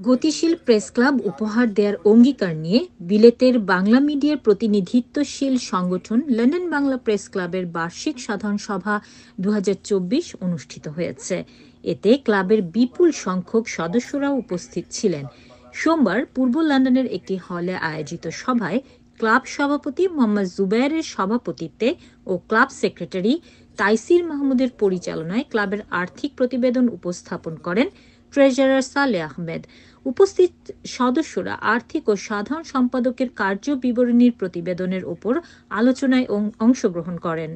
গতিশীল press club উপহার দেওয়ার অঙ্গীকার নিয়ে বিলেতের বাংলা মিডিয়ার প্রতিনিধিত্বশীল সংগঠন লন্ডন বাংলা প্রেস ক্লাবের বার্ষিক সাধারণ সভা ২০২৪ অনুষ্ঠিত হয়েছে। এতে ক্লাবের বিপুল সংখ্যক সদস্যরাও উপস্থিত ছিলেন। সোমবার পূর্ব লন্ডনের একটি হলে আয়োজিত সভায় ক্লাব সভাপতি মোহাম্মদ জুবায়েরের সভাপতিত্বে ও ক্লাব সেক্রেটারি তাইসির মাহমুদের পরিচালনায় ক্লাবের আর্থিক প্রতিবেদন উপস্থাপন করেন ট্রেজারার সালেহ আহমেদ। উপস্থিত সদস্যরা আর্থিক ও সাধারণ সম্পাদকের কার্য বিবরণীর প্রতিবেদনের উপর আলোচনায় অংশগ্রহণ করেন।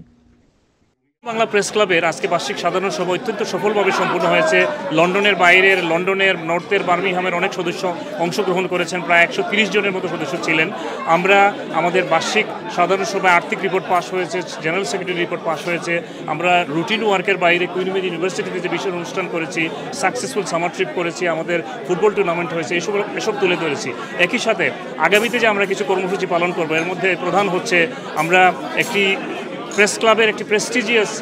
বাংলা প্রেস ক্লাবের আজকে বার্ষিক সাধারণ সভা অত্যন্ত সফলভাবে সম্পূর্ণ হয়েছে। লন্ডনের বাইরের, লন্ডনের নর্থের বার্মিংহামের অনেক সদস্য অংশগ্রহণ করেছেন। প্রায় ১৩০ জনের মতো সদস্য ছিলেন। আমরা আমাদের বার্ষিক সাধারণ সভায় আর্থিক রিপোর্ট পাস হয়েছে, জেনারেল সেক্রেটারি রিপোর্ট পাস হয়েছে। আমরা রুটিন ওয়ার্কের বাইরে কুইন মেরি ইউনিভার্সিটিতে যে বিশেষ অনুষ্ঠান করেছি, সাকসেসফুল সামার ট্রিপ করেছি, আমাদের ফুটবল টুর্নামেন্ট হয়েছে, এসব তুলে ধরেছি। একই সাথে আগামীতে যে আমরা কিছু কর্মসূচি পালন করবো, এর মধ্যে প্রধান হচ্ছে আমরা একটি প্রেস ক্লাবের একটি প্রেস্টিজিয়াস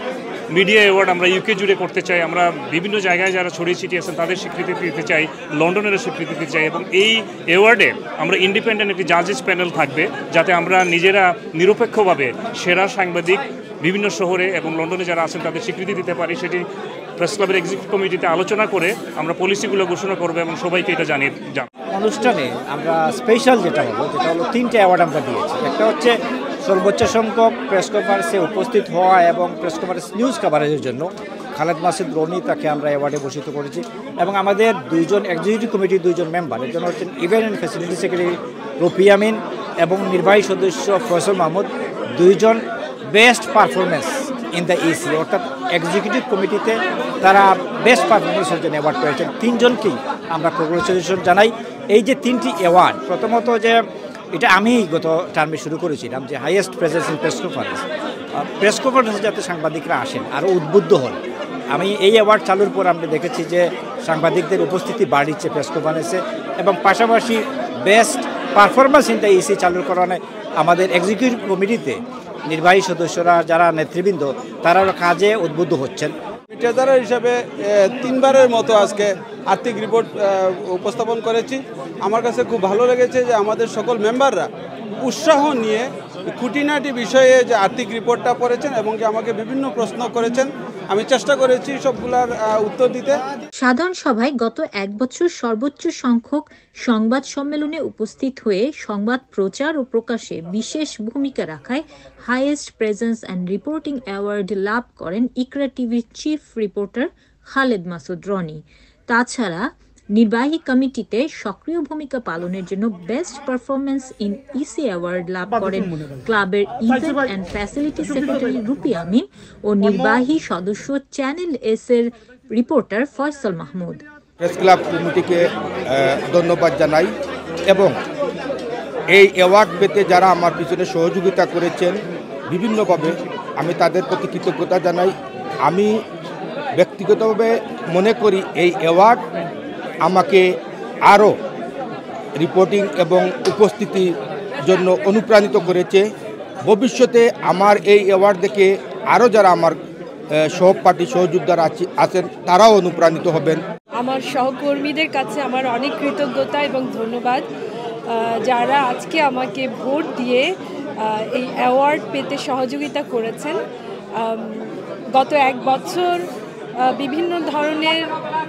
মিডিয়া অ্যাওয়ার্ড আমরা ইউকে জুড়ে করতে চাই। আমরা বিভিন্ন জায়গায় যারা ছড়িয়ে ছিটিয়ে আছেন তাদের স্বীকৃতি দিতে চাই, লন্ডনেরও স্বীকৃতি দিতে চাই, এবং এই অ্যাওয়ার্ডে আমরা ইন্ডিপেন্ডেন্ট একটি জাজেস প্যানেল থাকবে, যাতে আমরা নিজেরা নিরপেক্ষভাবে সেরা সাংবাদিক বিভিন্ন শহরে এবং লন্ডনে যারা আছেন তাদের স্বীকৃতি দিতে পারি। সেটি প্রেস ক্লাবের এক্সিকিউটিভ কমিটিতে আলোচনা করে আমরা পলিসিগুলো ঘোষণা করবো এবং সবাইকে এটা জানিয়ে যাব। অনুষ্ঠানে আমরা স্পেশাল যেটা হলো 3টে অ্যাওয়ার্ড আমরা দিয়েছি। একটা হচ্ছে সর্বোচ্চ সংখ্যক প্রেস কনফারেন্সে উপস্থিত হওয়া এবং প্রেস কনফারেন্স নিউজ কভারেজের জন্য খালেদ মাসুদ রনি, তাকে আমরা অ্যাওয়ার্ডে ভূষিত করেছি। এবং আমাদের দুইজন এক্সিকিউটিভ কমিটির দুইজন মেম্বার, একজন হচ্ছেন event and facility secretary Rafi Amin এবং নির্বাহী সদস্য ফয়সল মাহমুদ, দুইজন best performance in the EC, অর্থাৎ এক্সিকিউটিভ কমিটিতে তারা বেস্ট পারফরমেন্সের জন্য অ্যাওয়ার্ড পেয়েছেন। তিনজনকেই আমরা কংগ্রেচুলেশন জানাই। এই যে 3টি অ্যাওয়ার্ড, প্রথমত যে এটা আমি গত টার্মে শুরু করেছিলাম যে হাইয়েস্ট প্রেজেন্স ইন প্রেস কনফারেন্সে যাতে সাংবাদিকরা আসেন, আরও উদ্বুদ্ধ হন। আমি এই অ্যাওয়ার্ড চালুর পর আমরা দেখেছি যে সাংবাদিকদের উপস্থিতি বাড়িচ্ছে প্রেস কনফারেন্সে, এবং পাশাপাশি best performance in the EC চালুর কারণে আমাদের এক্সিকিউটিভ কমিটিতে নির্বাহী সদস্যরা যারা নেতৃবৃন্দ তারা কাজে উদ্বুদ্ধ হচ্ছেন। ট্রেজারার হিসাবে 3বারের মতো আজকে আর্থিক রিপোর্ট উপস্থাপন করেছি। আমার কাছে খুব ভালো লেগেছে যে আমাদের সকল মেম্বাররা উৎসাহ নিয়ে খুঁটিনাটি বিষয়ে যে আর্থিক রিপোর্টটা পড়েছেন এবং যে আমাকে বিভিন্ন প্রশ্ন করেছেন, আমি চেষ্টা করেছি সবগুলার উত্তর দিতে। সাধারণ সভায় গত 1 বছর সর্বোচ্চ সংখ্যক সংবাদ সম্মেলনে উপস্থিত হয়ে সংবাদ প্রচার ও প্রকাশে বিশেষ ভূমিকা রাখায় highest presence and reporting award লাভ করেন ইকরা টিভির চিফ রিপোর্টার খালেদ মাসুদ রনি। তাছাড়া নির্বাহী কমিটিতে সক্রিয় ভূমিকা পালনের জন্য best performance in EC award লাভ করেন ক্লাবের event and facility secretary Rupi Amin ও নির্বাহী সদস্য চ্যানেল এস এর reporter Faisal Mahmud. Press club কমিটিকে ধন্যবাদ জানাই এবং এই অ্যাওয়ার্ড পেতে যারা আমার পিছনে সহযোগিতা করেছেন বিভিন্নভাবে, আমি তাদের প্রতি কৃতজ্ঞতা জানাই। আমি ব্যক্তিগতভাবে মনে করি এই অ্যাওয়ার্ড আমাকে আরও রিপোর্টিং এবং উপস্থিতির জন্য অনুপ্রাণিত করেছে। ভবিষ্যতে আমার এই অ্যাওয়ার্ড দেখে আরও যারা আমার সহপাঠী সহযোদ্ধারা আছেন তারাও অনুপ্রাণিত হবেন। আমার সহকর্মীদের কাছে আমার অনেক কৃতজ্ঞতা এবং ধন্যবাদ, যারা আজকে আমাকে ভোট দিয়ে এই অ্যাওয়ার্ড পেতে সহযোগিতা করেছেন। গত 1 বছর বিভিন্ন ধরনের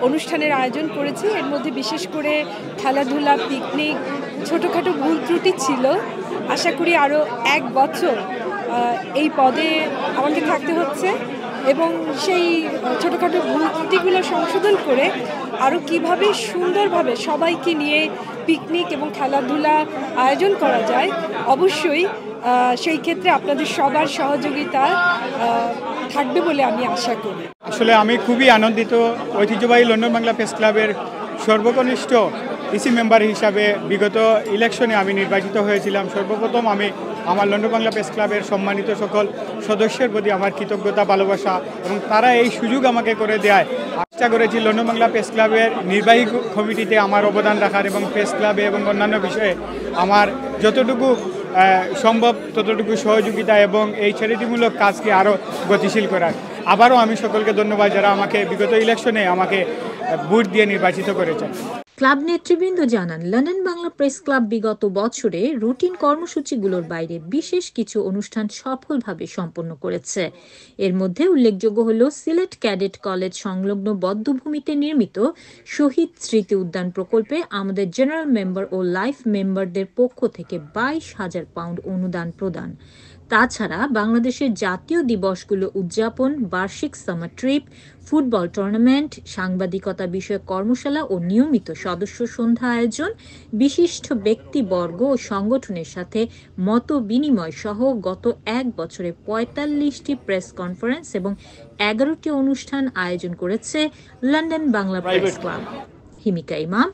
অনুষ্ঠানের আয়োজন করেছি। এর মধ্যে বিশেষ করে খেলাধুলা, পিকনিক, ছোটোখাটো ভুল ত্রুটি ছিল। আশা করি আরও 1 বছর এই পদে আমাকে থাকতে হচ্ছে এবং সেই ছোটোখাটো ভুল ত্রুটিগুলো সংশোধন করে আরও কীভাবে সুন্দরভাবে সবাইকে নিয়ে পিকনিক এবং খেলাধুলা আয়োজন করা যায়, অবশ্যই সেই ক্ষেত্রে আপনাদের সবার সহযোগিতা থাকবে বলে আমি আশা করি। আসলে আমি খুবই আনন্দিত। ঐতিহ্যবাহী লন্ডন বাংলা প্রেস ক্লাবের সর্বকনিষ্ঠ ইসি মেম্বার হিসাবে বিগত ইলেকশনে আমি নির্বাচিত হয়েছিলাম। সর্বপ্রথম আমি আমার লন্ডন বাংলা প্রেস ক্লাবের সম্মানিত সকল সদস্যের প্রতি আমার কৃতজ্ঞতা, ভালোবাসা, এবং তারা এই সুযোগ আমাকে করে দেয়। চেষ্টা করেছি লন্ডন বাংলা প্রেস ক্লাবের নির্বাহী কমিটিতে আমার অবদান রাখার এবং প্রেস ক্লাবে এবং অন্যান্য বিষয়ে আমার যতটুকু সম্ভব ততটুকু সহযোগিতা এবং এই চ্যারিটিমূলক কাজকে আরও গতিশীল করার। আবারও আমি সকলকে ধন্যবাদ যারা আমাকে বিগত ইলেকশনে আমাকে ভোট দিয়ে নির্বাচিত করেছেন। ক্লাব নেতৃবৃন্দ জানান, লন্ডন বাংলা প্রেস ক্লাব বিগত বছরে রুটিন কর্মসূচিগুলোর বাইরে বিশেষ কিছু অনুষ্ঠান সফলভাবে সম্পন্ন করেছে। এর মধ্যে উল্লেখযোগ্য হল সিলেট ক্যাডেট কলেজ সংলগ্ন বধ্যভূমিতে নির্মিত শহীদ স্মৃতি উদ্যান প্রকল্পে আমাদের জেনারেল মেম্বার ও লাইফ মেম্বারদের পক্ষ থেকে 22,000 পাউন্ড অনুদান প্রদান। তাছাড়া বাংলাদেশের জাতীয় দিবসগুলো উদযাপন, বার্ষিক সামার ট্রিপ, ফুটবল টুর্নামেন্ট, সাংবাদিকতা বিষয়ক কর্মশালা ও নিয়মিত সদস্য সন্ধ্যা আয়োজন, বিশিষ্ট ব্যক্তিবর্গ ও সংগঠনের সাথে মত বিনিময় সহ গত এক বছরে 45টি প্রেস কনফারেন্স এবং 11টি অনুষ্ঠান আয়োজন করেছে London Bangla press club. Himika ইমাম,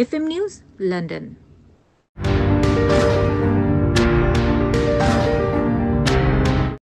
FM নিউজ, লন্ডন।